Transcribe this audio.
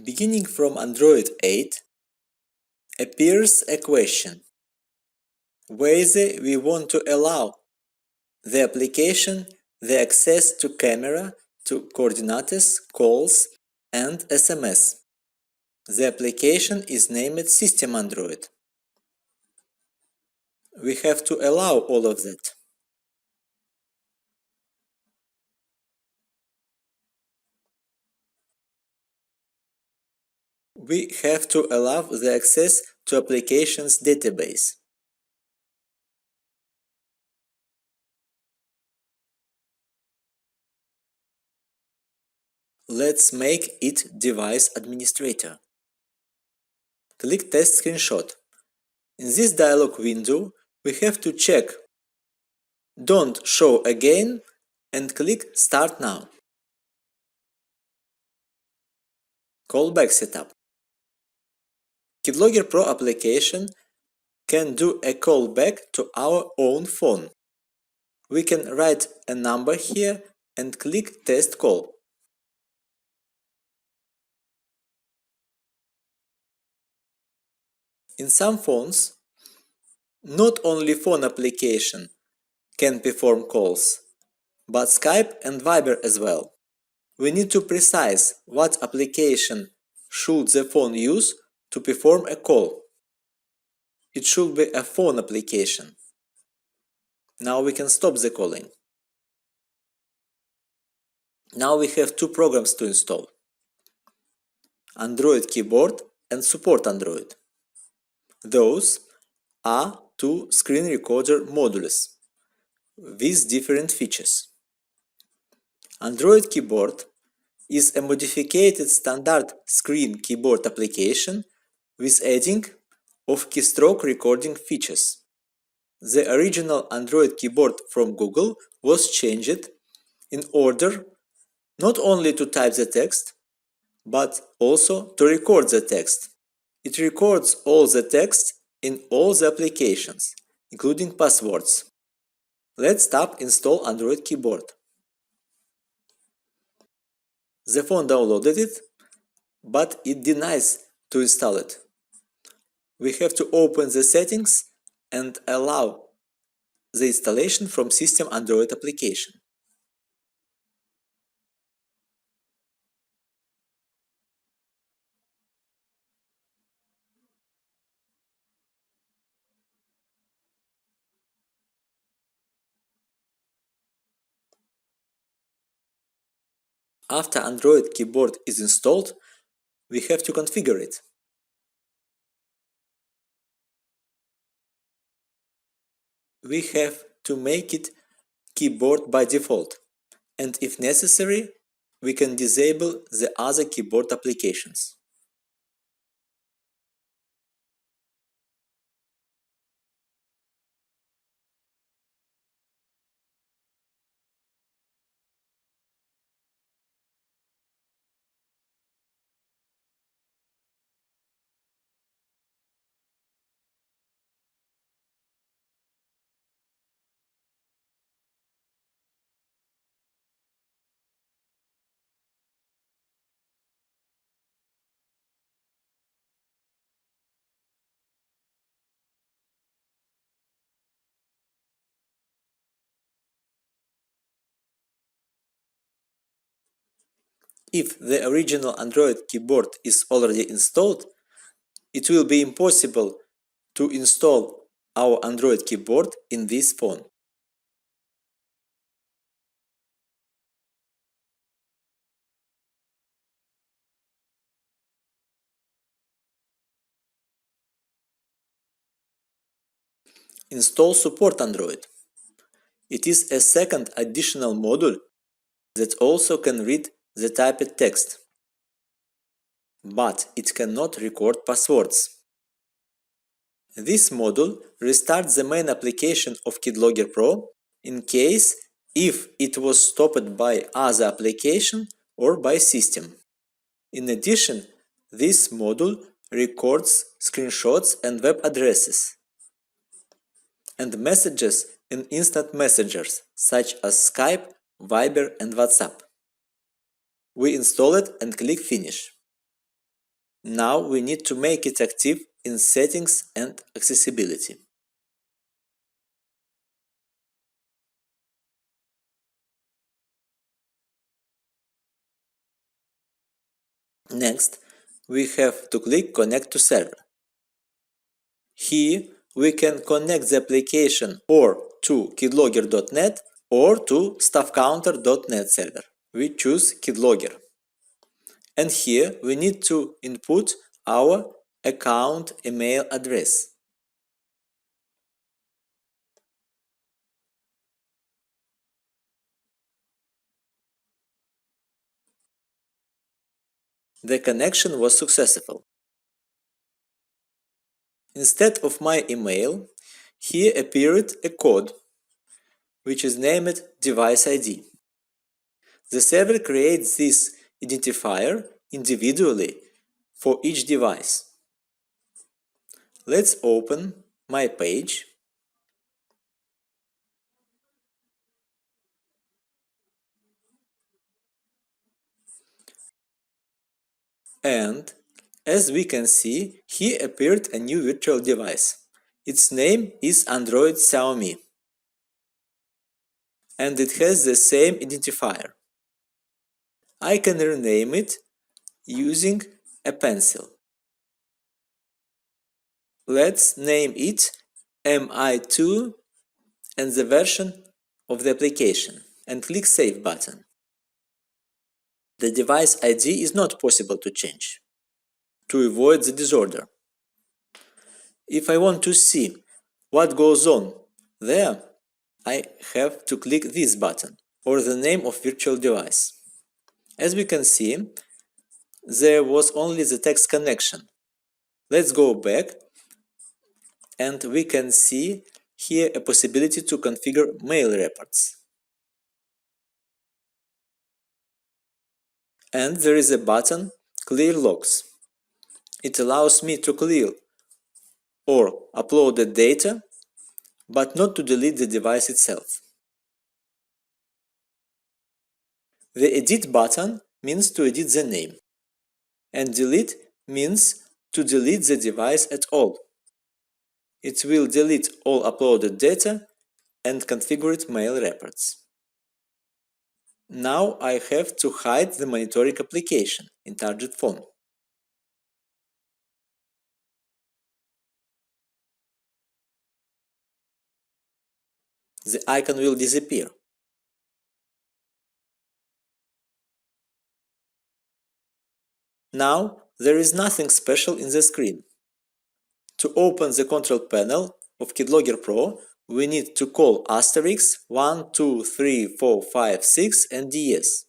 Beginning from Android 8, appears a question whether we want to allow the application the access to camera, to coordinates, calls, and SMS. The application is named System Android. We have to allow all of that. We have to allow the access to applications database. Let's make it device administrator. Click Test Screenshot. In this dialog window, we have to check Don't Show Again and click Start Now. Callback setup. KidLogger PRO application can do a callback to our own phone. We can write a number here and click Test Call. In some phones, not only phone application can perform calls, but Skype and Viber as well. We need to precise what application should the phone use to perform a call. It should be a phone application. Now we can stop the calling. Now we have two programs to install: Android Keyboard and Support Android. Those are two screen recorder modules with different features. Android Keyboard is a modified standard screen keyboard application with adding of keystroke recording features. The original Android keyboard from Google was changed in order not only to type the text, but also to record the text. It records all the text in all the applications, including passwords. Let's tap Install Android Keyboard. The phone downloaded it, but it denies to install it. We have to open the settings and allow the installation from System Android application. After Android Keyboard is installed, we have to configure it. We have to make it keyboard by default, and if necessary, we can disable the other keyboard applications. If the original Android keyboard is already installed, it will be impossible to install our Android keyboard in this phone. Install Support Android. It is a second additional module that also can read the typed text, but it cannot record passwords. This module restarts the main application of KidLogger PRO in case if it was stopped by other application or by system. In addition, this module records screenshots and web addresses and messages in instant messengers such as Skype, Viber and WhatsApp. We install it and click Finish. Now we need to make it active in Settings and Accessibility. Next, we have to click Connect to Server. Here, we can connect the application or to KidLogger.net or to StaffCounter.net server. We choose KidLogger. And here we need to input our account email address. The connection was successful. Instead of my email, here appeared a code, which is named Device ID. The server creates this identifier individually for each device. Let's open my page. And as we can see, here appeared a new virtual device. Its name is Android Xiaomi. And it has the same identifier. I can rename it using a pencil. Let's name it MI2 and the version of the application and click Save button. The device ID is not possible to change to avoid the disorder. If I want to see what goes on there, I have to click this button or the name of virtual device. As we can see, there was only the text connection. Let's go back and we can see here a possibility to configure mail reports. And there is a button Clear Logs. It allows me to clear or upload the data, but not to delete the device itself. The Edit button means to edit the name, and Delete means to delete the device at all. It will delete all uploaded data and configured mail reports. Now I have to hide the monitoring application in target phone. The icon will disappear. Now there is nothing special in the screen. To open the control panel of KidLogger PRO, we need to call *1, 2, 3, 4, 5, 6 and DS.